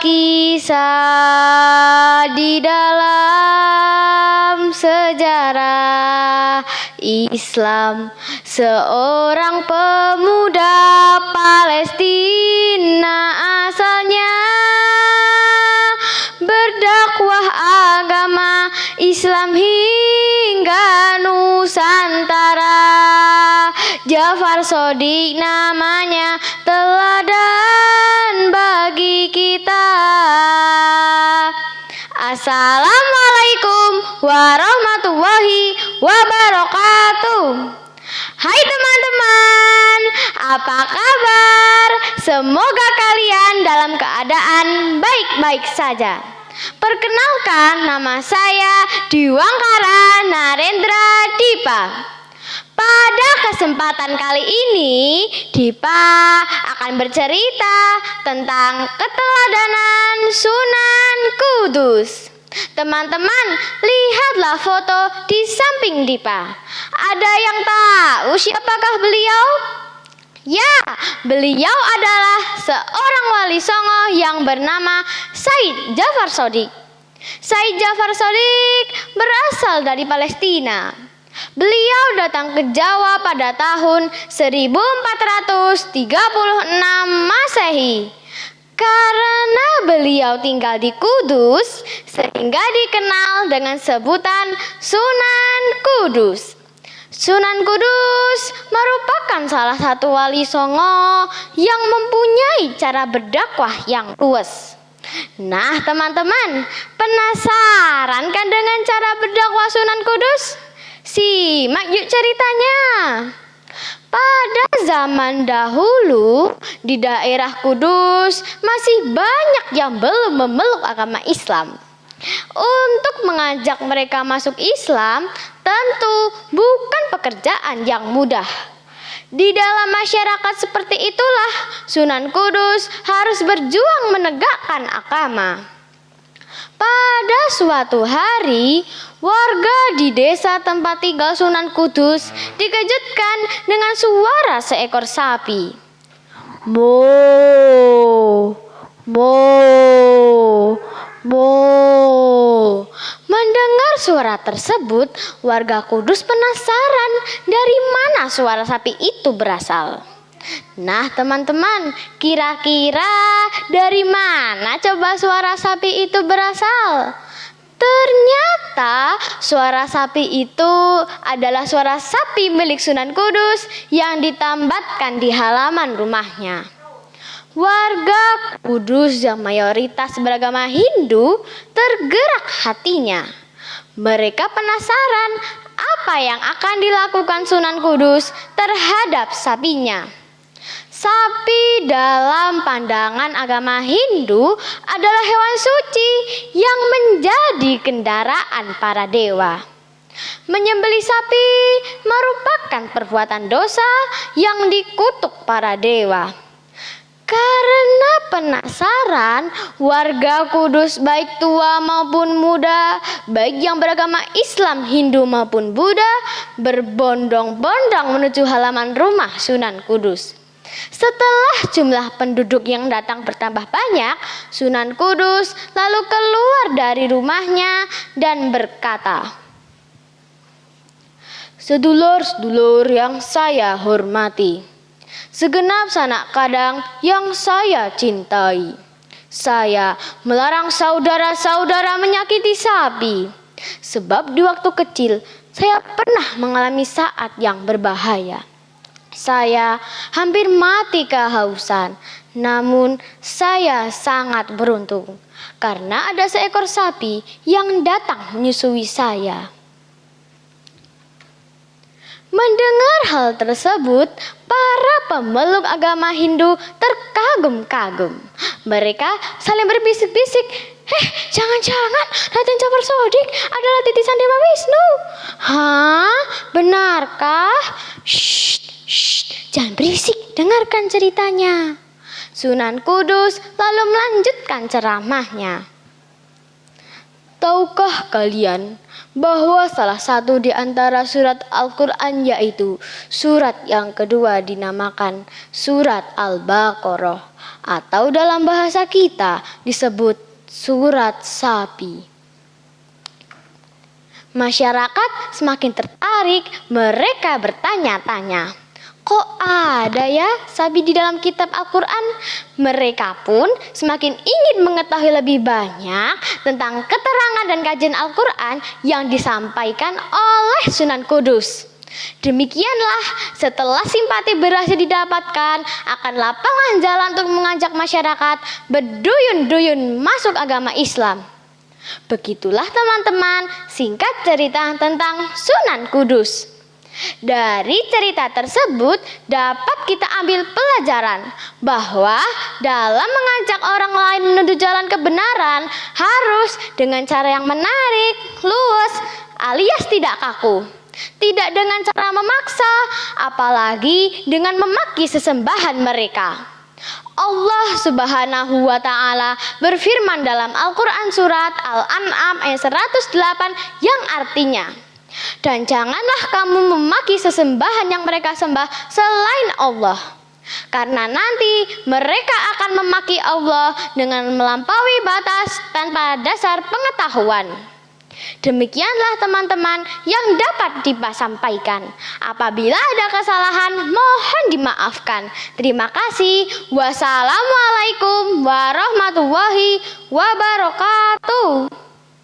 kisah di dalam sejarah Islam, seorang pemuda Palestina asalnya berdakwah agama Islam hingga Nusantara. Ja'far Shadiq namanya, teladan bagi kita. Assalamualaikum warahmatullahi wabarakatuh. Hai teman-teman, apa kabar? Semoga kalian dalam keadaan baik-baik saja. Perkenalkan, nama saya Diwangkara Narendra Dipa. Pada kesempatan kali ini, Dipa akan bercerita tentang keteladanan Sunan Kudus. Teman-teman, lihatlah foto di samping Dipa. Ada yang tahu siapakah beliau? Ya, beliau adalah seorang wali songo yang bernama Said Ja'far Shadiq. Said Ja'far Shadiq berasal dari Palestina. Beliau datang ke Jawa pada tahun 1436 Masehi. Karena beliau tinggal di Kudus, sehingga dikenal dengan sebutan Sunan Kudus. Sunan Kudus merupakan salah satu wali songo yang mempunyai cara berdakwah yang luas. Nah teman-teman, penasaran kan dengan cara berdakwah Sunan Kudus? Simak yuk ceritanya. Pada zaman dahulu, di daerah Kudus masih banyak yang belum memeluk agama Islam. Untuk mengajak mereka masuk Islam tentu bukan pekerjaan yang mudah. Di dalam masyarakat seperti itulah Sunan Kudus harus berjuang menegakkan agama. Pada suatu hari, warga di desa tempat tinggal Sunan Kudus dikejutkan dengan suara seekor sapi. Mo, mo, mo. Mendengar suara tersebut, warga Kudus penasaran dari mana suara sapi itu berasal. Nah teman-teman, kira-kira dari mana coba suara sapi itu berasal? Ternyata suara sapi itu adalah suara sapi milik Sunan Kudus yang ditambatkan di halaman rumahnya. Warga Kudus yang mayoritas beragama Hindu tergerak hatinya. Mereka penasaran apa yang akan dilakukan Sunan Kudus terhadap sapinya. Sapi dalam pandangan agama Hindu adalah hewan suci yang menjadi kendaraan para dewa. Menyembelih sapi merupakan perbuatan dosa yang dikutuk para dewa. Karena penasaran, warga Kudus baik tua maupun muda, baik yang beragama Islam, Hindu maupun Buddha, berbondong-bondong menuju halaman rumah Sunan Kudus. Setelah jumlah penduduk yang datang bertambah banyak, Sunan Kudus lalu keluar dari rumahnya dan berkata, "Sedulur-sedulur yang saya hormati, segenap sanak kadang yang saya cintai, saya melarang saudara-saudara menyakiti sapi, sebab di waktu kecil saya pernah mengalami saat yang berbahaya. Saya hampir mati kehausan, namun saya sangat beruntung karena ada seekor sapi yang datang menyusui saya." Mendengar hal tersebut, para pemeluk agama Hindu terkagum-kagum. Mereka saling berbisik-bisik, jangan-jangan Raden Ja'far Shadiq adalah titisan Dewa Wisnu." "Hah? Benarkah?" Shh, jangan berisik, dengarkan ceritanya. Sunan Kudus lalu melanjutkan ceramahnya. "Tahukah kalian bahwa salah satu di antara surat Al-Quran, yaitu surat yang kedua dinamakan surat Al-Baqarah, atau dalam bahasa kita disebut surat sapi. Masyarakat semakin tertarik, mereka bertanya-tanya, kok ada ya sapi di dalam kitab Al-Quran? Mereka pun semakin ingin mengetahui lebih banyak tentang keterangan dan kajian Al-Quran yang disampaikan oleh Sunan Kudus. Demikianlah, setelah simpati berhasil didapatkan, akan lapangan jalan untuk mengajak masyarakat berduyun-duyun masuk agama Islam. Begitulah teman-teman singkat cerita tentang Sunan Kudus. Dari cerita tersebut dapat kita ambil pelajaran bahwa dalam mengajak orang lain menuju jalan kebenaran harus dengan cara yang menarik, luas, alias tidak kaku. Tidak dengan cara memaksa, apalagi dengan memaki sesembahan mereka. Allah Subhanahu wa Ta'ala berfirman dalam Al-Quran surat Al-An'am ayat 108 yang artinya, dan janganlah kamu memaki sesembahan yang mereka sembah selain Allah, karena nanti mereka akan memaki Allah dengan melampaui batas tanpa dasar pengetahuan. Demikianlah teman-teman yang dapat disampaikan. Apabila ada kesalahan, mohon dimaafkan. Terima kasih. Wassalamualaikum warahmatullahi wabarakatuh.